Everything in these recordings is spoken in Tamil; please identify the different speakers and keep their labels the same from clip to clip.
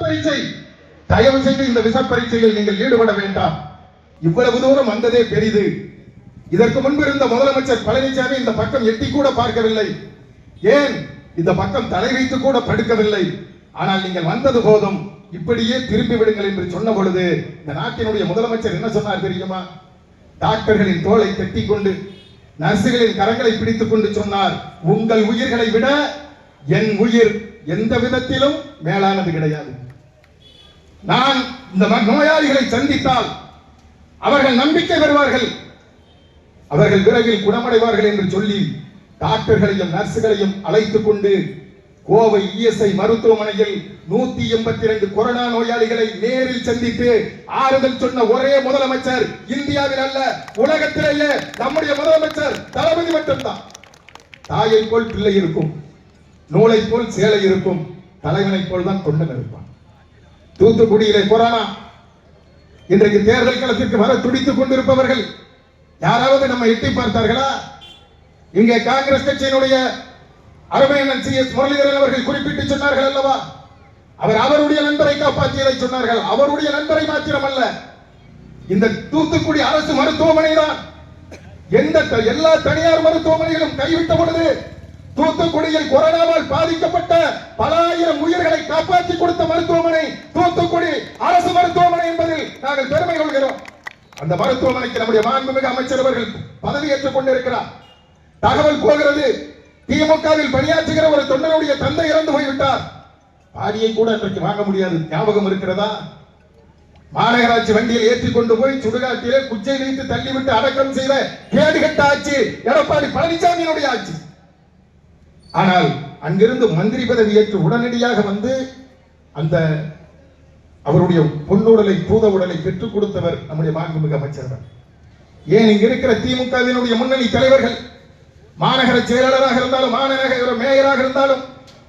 Speaker 1: பரீட்சை. தயவு செய்து இந்த விஷ பரீட்சையில் நீங்கள் ஈடுபட வேண்டாம். இவ்வளவு தூரம் வந்ததே பெரிது. இதற்கு முன்பு இருந்த முதலமைச்சர் பழனிசாமி இந்த பக்கம் எட்டி கூட பார்க்கவில்லை. ஏன் இந்த பக்கம் தலை வைத்து கூட படுக்கவில்லை. ஆனால் நீங்கள் வந்தது போதும், இப்படியே திரும்பி விடுங்கள் என்று சொன்ன பொழுது இந்த நாட்டினுடைய முதலமைச்சர் என்ன சொன்னார் தெரியுமா? டாக்டர்களின் தோளை கட்டிக் கொண்டு, நர்சுகளின் கரங்களை பிடித்துக் கொண்டு சொன்னார், உங்கள் உயிர்களை விட என் உயிர் எந்த விதத்திலும் மேலானது கிடையாது. நான் இந்த நோயாளிகளை சந்தித்தால் அவர்கள் நம்பிக்கை பெறுவார்கள், அவர்கள் விரைவில் குணமடைவார்கள் என்று சொல்லி டாக்டர்களையும் நர்சுகளையும் அழைத்துக் கொண்டு கோவை இஎஸ்ஐ மருத்துவமனையில் 182 கொரோனா நோயாளிகளை நேரில் சந்தித்து ஆறுதல் சொன்ன ஒரே முதலமைச்சர் இந்தியாவில் அல்ல, உலகத்திலேயே நம்முடைய முதலமைச்சர் தளபதி மட்டும்தான். தாயை போல் பிள்ளை இருக்கும், நூலை போல் சேலை இருக்கும், தலைவனை போல் தான் தொண்டன் இருப்பான். தூத்துக்குடியிலே கொரோனா இன்றைக்கு தேர்தல் களத்திற்கு வர துடித்துக் கொண்டிருப்பவர்கள் யாராவது நம்ம எட்டி பார்த்தார்களா? இங்கே காங்கிரஸ் கட்சியினுடைய அருமையண்ணன் CS முரளிதரன் அவர்கள் குறிப்பிட்டு சொன்னார்கள் அல்லவா, அவர் அவருடைய நண்பரை காப்பாற்றியதை சொன்னார்கள். அவருடைய நண்பரை மாத்திரமல்ல, இந்த தூத்துக்குடி அரசு மருத்துவமனை தான் எல்லா தனியார் மருத்துவமனைகளும் கைவிட்ட பொழுது தூத்துக்குடியில் கொரோனாவால் பாதிக்கப்பட்ட பல ஆயிரம் உயிர்களை காப்பாற்றி கொடுத்த மருத்துவமனை தூத்துக்குடி அரசு மருத்துவமனை என்பதில் நாங்கள் பெருமை கொள்கிறோம். அந்த மருத்துவமனைக்கு நம்முடைய மாண்புமிகு அமைச்சர் அவர்கள் பதவியேற்றுக் கொண்டிருக்கிறார். தகவல் போகிறது, திமுகவில் பணியாற்றுகிற ஒரு தொண்டனுடைய தந்தை இறந்து போய்விட்டார். பாடியை கூட இன்றைக்கு வாங்க முடியாது. ஞாபகம் இருக்கிறதா? மாநகராட்சி வண்டியில் ஏற்றி கொண்டு போய் சுடுகாட்டிலே குச்சை வைத்து தள்ளிவிட்டு அடக்கம் செய்த கேடுகட்ட ஆட்சி எடப்பாடி பழனிசாமியினுடைய ஆட்சி. ஆனால் அங்கிருந்து மந்திரி பதவி ஏற்று உடனடியாக வந்து அந்த அவருடைய பொன்னுடலை பூத உடலை பெற்றுக் கொடுத்தவர் நம்முடைய மாண்புமிகு அமைச்சர். ஏன் இங்க இருக்கிற திமுகவினுடைய முன்னணி தலைவர்கள், மாநகர செயலாளராக இருந்தாலும் மாநகர மேயராக இருந்தாலும்,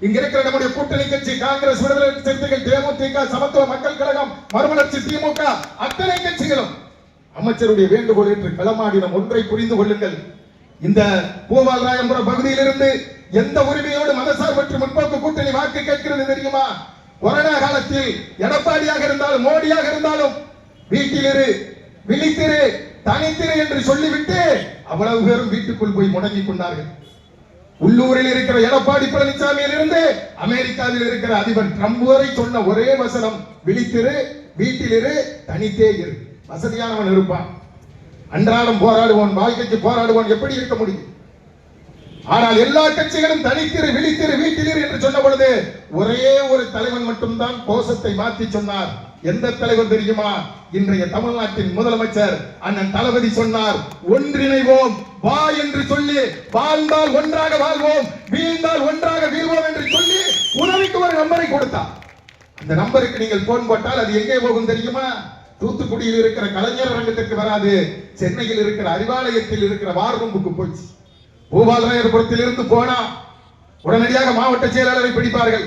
Speaker 1: இங்க இருக்கிற நம்முடைய கூட்டணி கட்சி காங்கிரஸ், விடுதலை சிறுத்தைகள், தேமுதிக, சமத்துவ மக்கள் கழகம், மறுமலர்ச்சி திமுக, அத்தனை கட்சிகளும் அமைச்சருடைய வேண்டுகோள் ஏற்று களமாடினம். ஒன்றை புரிந்து கொள்ளுங்கள், இந்த பூபாலராயபுரம் பகுதியிலிருந்து எந்த உரிமையோடு மதசார்பற்ற முற்போக்கு கூட்டணி வாக்கு கேட்கிறது தெரியுமா? கொரோனா காலத்தில் எடப்பாடியாக இருந்தாலும் மோடியாக இருந்தாலும் வீட்டிலிரு, விழித்திரு, தனித்திரு என்று சொல்லிவிட்டு அவ்வளவு பேரும் வீட்டுக்குள் போய் முடங்கிக் கொண்டார்கள். உள்ளூரில் இருக்கிற எடப்பாடி பழனிசாமியில் இருந்து அமெரிக்காவில் இருக்கிற அதிபர் ட்ரம்ப் வரை சொன்ன ஒரே வசனம், விழித்திரு, வீட்டிலிரு, தனித்தே இரு. வசதியானவன் இருப்பான், அன்றாடம் போராடுவான், வாழ்க்கைக்கு போராடுவான், எப்படி இருக்க முடியும்? ஆனால் எல்லா கட்சிகளும் தனித்திரு, விழித்திரு, வீட்டிலிரு என்று சொன்ன பொழுது ஒரே ஒரு தலைவன் மட்டும்தான் கோஷத்தை மாற்றி சொன்னார். எந்த தலைவர் தெரியுமா? இன்றைய தமிழ்நாட்டின் முதலமைச்சர் அண்ணன் தளபதி சொன்னார், ஒன்றிணைவோம் வா என்று சொல்லி, வாழ்ந்தால் ஒன்றாக வாழ்வோம், வீழ்ந்தால் ஒன்றாக வீழ்வோம் என்று சொல்லி உதவிக்கு ஒரு நம்பரை கொடுத்தார். அந்த நம்பருக்கு நீங்கள் போன் போட்டால் அது எங்கே போகும் தெரியுமா? தூத்துக்குடியில் இருக்கிற கலைஞர் அரங்கத்திற்கு வராது, சென்னையில் இருக்கிற அறிவாலயத்தில் இருக்கிற வார் ரூமுக்கு போச்சு. பூபாலராயபுரத்தில் இருந்து போனா உடனடியாக மாவட்ட செயலாளரை பிடிப்பார்கள்.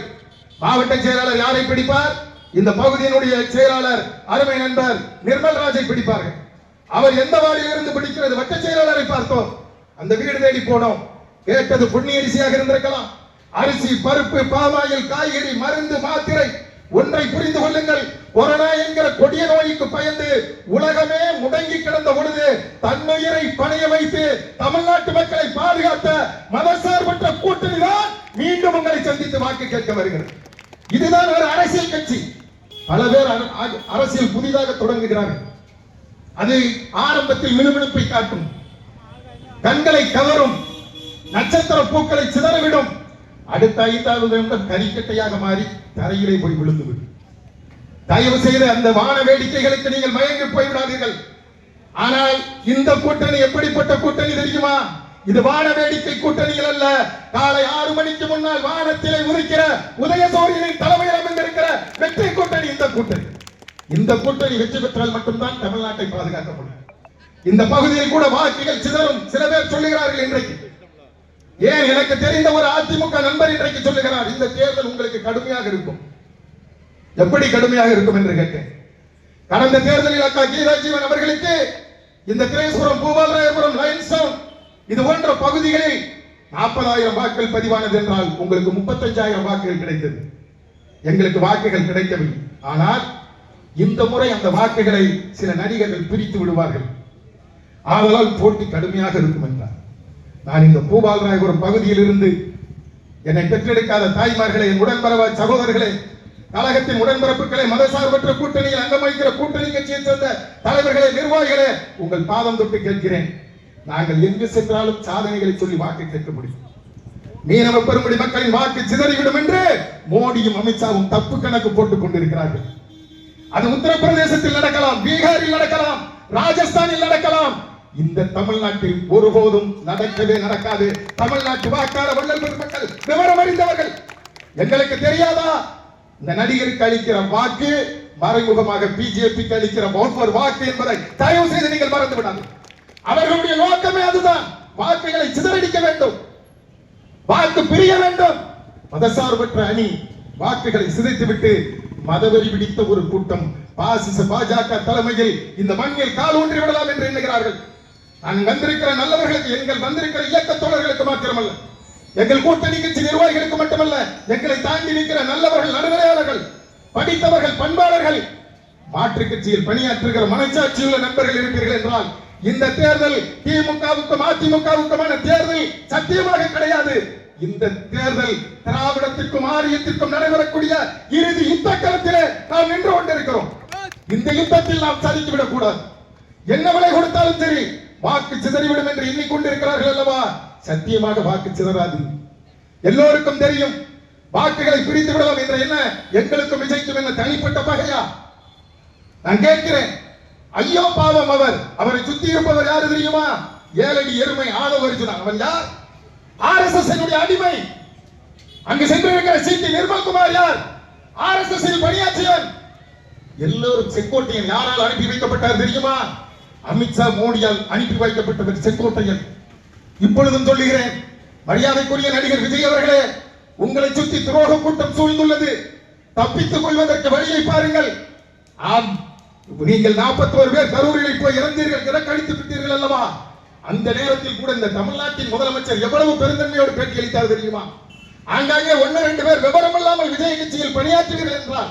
Speaker 1: மாவட்ட செயலாளர் யாரை பிடிப்பார்? இந்த பகுதியினுடைய செயலாளர் அருமை நண்பர் நிர்மல்ராஜை பிடிப்பார்கள். அவர் எந்த வார்டில் இருந்து பிடிக்கிறது? வட்ட செயலாளரை பார்த்தோம். அந்த வீடு தேடி போனோம். கேட்டது பொன்னி அரிசியாக இருந்திருக்கலாம். அரிசி, பருப்பு, பாமாயில், காய்கறி, மருந்து, மாத்திரை. ஒன்றை புரிந்து கொள்ளுங்கள், கொரோனா என்கிற கொடிய நோய்க்கு பயந்து உலகமே முடங்கி கிடந்த பொழுது தன்னுயிரை பணைய வைத்து தமிழ்நாட்டு மக்களை பாதுகாத்த மதசார்பற்ற கூட்டணி தான் மீண்டும் உங்களை சந்தித்து வாக்கு கேட்க வருகிறது. இதுதான் ஒரு அரசியல் கட்சி. பல பேர் அரசியல் புதிதாக தொடங்குகிறார்கள். அது ஆரம்பத்தில் மினுமினுப்பை காட்டும், கண்களை கவரும், நட்சத்திர பூக்களை சிதறவிடும். அடுத்த 5வது நிமிடம் கரிக்கட்டையாக மாறி தரையிலே போய் விழுந்துவிடும். தயவு செய்து அந்த வான வேடிக்கைகளுக்கு நீங்கள் மயங்கி போய்விடாதீர்கள். ஆனால் இந்த கூட்டணி எப்படிப்பட்ட கூட்டணி தெரியுமா? இது வான வேடிக்கை கூட்டணிகள் அல்ல. காலை 6 மணிக்கு முன்னால் வானத்திலே உதிக்கிற உதயசூரியனின் தலைமையில் அமைந்திருக்கிற வெற்றி கூட்டணி இந்த கூட்டணி. இந்த கூட்டணி வெற்றி பெற்றால் மட்டும்தான் தமிழ்நாட்டை பாதுகாக்கப்படும். இந்த பகுதியில் கூட வாக்குகள் சிதறும். சில பேர் சொல்லுகிறார்கள் இன்றைக்கு, ஏன் எனக்கு தெரிந்த ஒரு அதிமுக நண்பர் இன்றைக்கு சொல்லுகிறார், இந்த தேர்தல் உங்களுக்கு கடுமையாக இருக்கும். எப்படி கடுமையாக இருக்கும் என்று கேட்டேன். கடந்த தேர்தலில் அக்கா கீதா ஜீவன் அவர்களுக்கு இந்த திரேஸ்வரம், பூபாலராயபுரம், லைன்ஸ்டவுன் இது போன்ற பகுதிகளில் 40,000 வாக்குகள் பதிவானது என்றால் உங்களுக்கு 35,000 வாக்குகள் கிடைத்தது. எங்களுக்கு வாக்குகள் கிடைக்கவில்லை. ஆனால் இந்த முறை அந்த வாக்குகளை சில நடிகர்கள் பிரித்து விடுவார்கள், ஆதலால் போட்டி கடுமையாக இருக்கும் என்றார். நான் இந்த பூபாலராயபுரம் பகுதியில் இருந்து என்னை பெற்றெடுக்காத தாய்மார்களே, என் உடன்பரவ சகோதரர்களே, கழகத்தின் உடன்பிறப்புகளை, மதசார்பற்ற கூட்டணியில் அங்கம் வகிக்கிற கூட்டணி கட்சியை சேர்ந்த தலைவர்களே, நிர்வாகிகளே, உங்கள் பாதம் தொட்டு கேட்கிறேன். நாங்கள் எங்கு சென்றாலும் சாதனைகளை சொல்லி வாக்கு கேட்க முடியும். மீனவ பெருங்குடி மக்களின் வாக்கு சிதறிவிடும் என்று மோடியும் அமித்ஷாவும் தப்பு கணக்கு போட்டுக் கொண்டிருக்கிறார்கள். அது உத்தரப்பிரதேசத்தில் நடக்கலாம், பீகாரில் நடக்கலாம், ராஜஸ்தானில் நடக்கலாம். இந்த தமிழ்நாட்டில் ஒருபோதும் நடக்கவே நடக்காது. தமிழ்நாட்டு வாக்காள வள்ளல் பெருமக்கள் விவரம் அறிந்தவர்கள். எங்களுக்கு தெரியாதா இந்த நடிகருக்கு அளிக்கிற வாக்கு மறைமுகமாக பிஜேபிக்கு அளிக்கிற ஒரு வாக்கு என்பதை தயவு செய்து நீங்கள் மறந்து விடாது. அவர்களுடைய நோக்கமே அதுதான். வாக்குகளை சிதறடிக்க வேண்டும், வாக்கு பிரிய வேண்டும். மதசார்பற்ற அணி வாக்குகளை சிதைத்துவிட்டு மதவெறி பிடித்த ஒரு கூட்டம் பாசிச பாஜக தலைமையில் இந்த மண்ணில் கால் ஊன்றி விடலாம் என்று எண்ணுகிறார்கள். நான் வந்திருக்கிற நல்லவர்களுக்கு, எங்கள் வந்திருக்கிற இயக்க தோழர்களுக்கு மாத்திரமல்ல, எங்கள் கூட்டணி கட்சி நிர்வாகிகளுக்கு மட்டுமல்ல, எங்களை தாண்டி நிற்கிற நல்லவர்கள், நடுநிலையாளர்கள், படித்தவர்கள், பண்பாளர்கள், மாற்று கட்சியில் பணியாற்றுகிற மனச்சாட்சியுள்ள நண்பர்கள் இருக்கிறீர்கள் என்றால் இந்த தேர்தல் திமுகவுக்கும் அதிமுகவுக்குமான தேர்தல் சத்தியமாக கிடையாது. இந்த தேர்தல் திராவிடத்திற்கும் ஆரியத்திற்கும் நடைபெறக்கூடிய இறுதி யுத்த களத்திலே நாம் நின்று கொண்டிருக்கிறோம். இந்த யுத்தத்தில் நாம் சதித்துவிடக் கூடாது. என்ன விலை கொடுத்தாலும் சரி, வாக்கு சிதறிவிடும் என்று எண்ணிக்கொண்டிருக்கிறார்கள் அல்லவா? சத்தியமாக வாக்கு சிதறாது. எல்லோருக்கும் தெரியும், வாக்குகளை பிரித்து விடலாம் என்ற என்ன எங்களுக்கும் விஜய்க்கும் என்ன தனிப்பட்ட பகையா? நான் கேட்கிறேன், ஐயோ பாவம் அவர். அவரை சுத்தி இருப்பவர் யாரு தெரியுமா? ஏழடி எருமை ஆதவ அர்ஜுனா. அவன் யார்? RSS அடிமை. அங்கு சென்றிருக்கிற சிடி நிர்மல்குமார் யார்? RSS பணியாற்றியவர். எல்லோரும் செங்கோட்டையன் யாரால் அனுப்பி வைக்கப்பட்டார் தெரியுமா? அமித்ஷா மோடியால் அனுப்பி வைக்கப்பட்டவர் செங்கோட்டையன். இப்பொழுதும் சொல்லுகிறேன், மரியாதைக்குரிய நடிகர் விஜய் அவர்களே, உங்களை சுற்றி துரோக கூட்டம் சூழ்ந்துள்ளது. தப்பித்துக் கொள்வதற்கு வழியை பாருங்கள். ஆம், நீங்கள் 41 பேர் கரூரில் போய் இறந்தீர்கள், இறக்கடித்து விட்டீர்கள் அல்லவா? அந்த நேரத்தில் கூட இந்த தமிழ்நாட்டின் முதலமைச்சர் எவ்வளவு பெருந்தன்மையோடு பேட்டி அளித்தார் தெரியுமா? ஆங்காங்கே 1-2 பேர் விவரம் இல்லாமல் விஜய் கட்சியில் பணியாற்றுவீர்கள் என்றார்.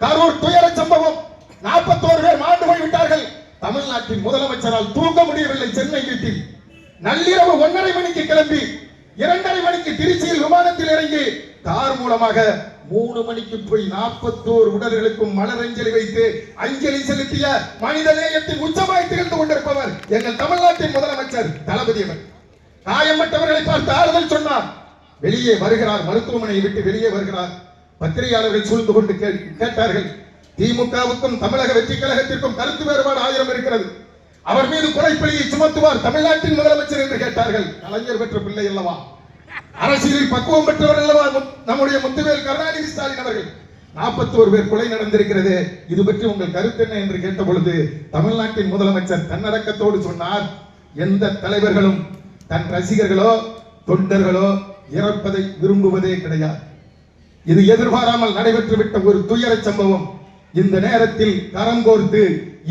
Speaker 1: கரூர் துயர சம்பவம், 41 பேர் மாண்டு போய் விட்டார்கள். தமிழ்நாட்டின் முதலமைச்சரால் தூங்க முடியவில்லை. சென்னை வீட்டில் நள்ளிரவு 1:30 மணிக்கு கிளம்பி 2:30 மணிக்கு திருச்சியில் விமானத்தில் இறங்கி கார் மூலமாக 3 மணிக்கு போய் 41 உடல்களுக்கும் மலரஞ்சலி வைத்து அஞ்சலி செலுத்திய மனித நேயத்தின் உச்சமாய் திகழ்ந்து கொண்டிருப்பவர் எங்கள் தமிழ்நாட்டின் முதலமைச்சர் தளபதி அவர். காயம்பட்டவர்களை பார்த்து ஆறுதல் சொன்னார். வெளியே வருகிறார், மருத்துவமனையை விட்டு வெளியே வருகிறார். பத்திரிகையாளர்கள் சூழ்ந்து கொண்டு கேட்டார்கள், திமுகவுக்கும் தமிழக வெற்றி கழகத்திற்கும் கருத்து வேறுபாடு 1000 இருக்கிறது, அவர் மீது கொலைப்பழியை சுமத்துவார் தமிழ்நாட்டின் முதலமைச்சர் என்று கேட்டார்கள். கலைஞர் பெற்ற பிள்ளை அல்லவா, அரசியலில் பக்குவம் பெற்றவர் அல்லவா நம்முடைய முத்துவேல் கருணாநிதி ஸ்டாலின் அவர்கள். 41 பேர் கொலை நடந்திருக்கிறது, இது பற்றி உங்கள் கருத்து என்ன என்று கேட்ட பொழுது தமிழ்நாட்டின் முதலமைச்சர் தன்னடக்கத்தோடு சொன்னார், எந்த தலைவர்களும் தன் ரசிகர்களோ தொண்டர்களோ இறப்பதை விரும்புவதே கிடையாது. இது எதிர்பாராமல் நடைபெற்றுவிட்ட ஒரு துயர சம்பவம். இந்த நேரத்தில் கரம் கோர்த்து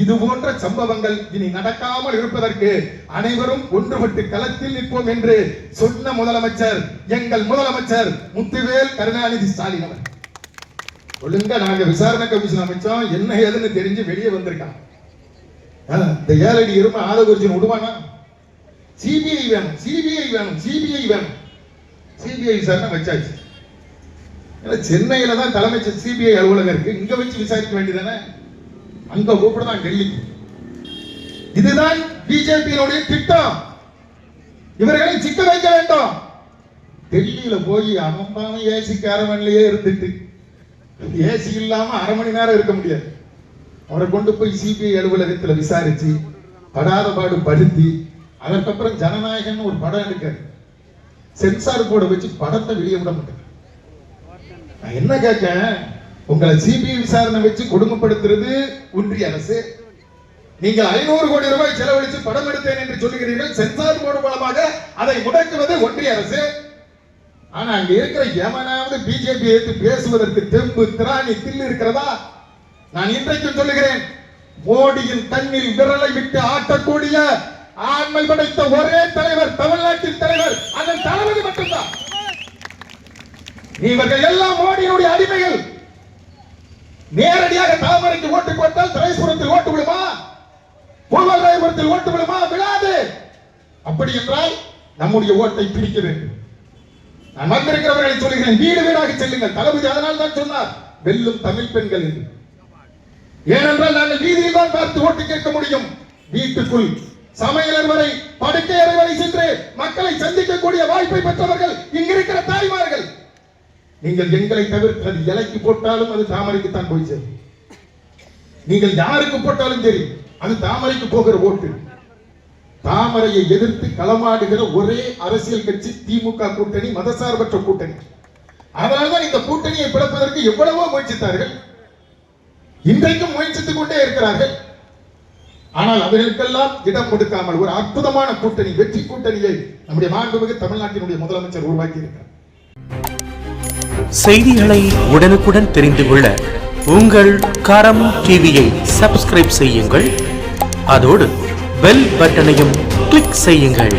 Speaker 1: இது போன்ற சம்பவங்கள் இனி நடக்காமல் இருப்பதற்கு அனைவரும் ஒன்றுபட்டு களத்தில் நிற்போம் என்று சொன்ன முதலமைச்சர் எங்கள் முதலமைச்சர் முத்துவேல் கருணாநிதி ஸ்டாலின் அவர். ஒழுங்கா நாங்க விசாரணை கமிஷன் அமைச்சோம், என்ன ஏதுன்னு தெரிஞ்சு வெளியே வந்திருக்கான். இந்த ஏழடி எருமை ஆதவர்ஜுன் விடுவானா? சிபிஐ வேணும், சிபிஐ வேணும், சிபிஐ வேணும். சிபிஐ விசாரணை வச்சாச்சு. சென்னையில தான் தலைமை சிபிஐ அலுவலகம் இருக்கு, இங்க வச்சு விசாரிக்க வேண்டியதானே? அங்க கூப்பிடதான் டெல்லிக்கு. இதுதான் பிஜேபியினுடைய திட்டம். இவர்களை சிக்க வைக்க வேண்டும். டெல்லியில போய் அவன் ஏசி அரமனையிலேயே இருந்துட்டு ஏசி இல்லாம 1/2 மணி நேரம் இருக்க முடியாது. அவரை கொண்டு போய் சிபிஐ அலுவலகத்தில் விசாரிச்சு படாத பாடு படுத்தி அதற்கப்புறம் ஜனநாயகன் ஒரு படம் எடுக்காரு, சென்சார் போர்டை வச்சு படத்தை வெளியே விட மாட்டேன். நான் என்ன கேட்க, உங்களை சிபிஐ விசாரணை வச்சு கொடுமைப்படுத்துறது ஒன்றிய அரசு. நீங்கள் 500 கோடி ரூபாய் செலவழித்து படம் எடுத்தேன் என்று சொல்லுகிறீர்கள். சென்சார் போர்டு மூலமாக அதை முடக்குவது ஒன்றிய அரசு. ஆனா அங்க இருக்கிற எவனாவது பிஜேபி எடுத்து பேசுவதற்கு தெம்பு திராணி தில்லு இருக்கிறதா? நான் இன்றைக்கும் சொல்லுகிறேன், மோடியின் கண்ணில் விரலை விட்டு ஆட்டக்கூடிய ஆண்மை படைத்த ஒரே தலைவர் தமிழ்நாட்டின் தலைவர் அதன் தளபதி மட்டும்தான். இவர்கள் எல்லாம் மோடியினுடைய அடிமைகள். நேரடியாக தாமரைக்கு ஓட்டு போட்டால் திரைசுரத்தில் ஓட்டு விழுமா? பூர்வராயபுரத்தில் ஓட்டு விழுமா? விழாது. அப்படி என்றால் நம்முடைய ஓட்டை பிரிக்க வேண்டும். நான் வந்திருக்கிறவர்களை சொல்கிறேன், வீடு வீடாக செல்லுங்கள். தளபதி அதனால் தான் சொன்னார், வெல்லும் தமிழ் பெண்கள் என்று. ஏனென்றால் நாங்கள் வீதியில் தான் பார்த்து ஓட்டு கேட்க முடியும். வீட்டுக்குள் சமையலர் வரை, படுக்கை அறை வரை சென்று மக்களை சந்திக்கக்கூடிய வாய்ப்பை பெற்றவர்கள் இங்கிருக்கிற தாய்மார்கள். நீங்கள் எங்களை தவிர்த்து அது இலைக்கு போட்டாலும் அது தாமரைக்கு தான் போய் சேரும். நீங்கள் யாருக்கு போட்டாலும் சரி, அது தாமரைக்கு போகிற ஓட்டு. தாமரையை எதிர்த்து களமாடுகிற ஒரே அரசியல் கட்சி திமுக கூட்டணி, மதசார்பற்ற கூட்டணி. அதனால்தான் இந்த கூட்டணியை பிளப்பதற்கு எவ்வளவோ முயற்சித்தார்கள், இன்றைக்கும் முயற்சித்துக் கொண்டே இருக்கிறார்கள். ஆனால் அவர்களுக்கெல்லாம் இடம் கொடுக்காமல் ஒரு அற்புதமான கூட்டணி, வெற்றி கூட்டணியை நம்முடைய மாண்புமிகு தமிழ்நாட்டினுடைய முதலமைச்சர் உருவாக்கி இருக்கிறார்.
Speaker 2: செய்திகளை உடனுக்குடன் தெரிந்து கொள்ள உங்கள் கரம் டிவியை சப்ஸ்கிரைப் செய்யுங்கள். அதோடு பெல் பட்டனையும் கிளிக் செய்யுங்கள்.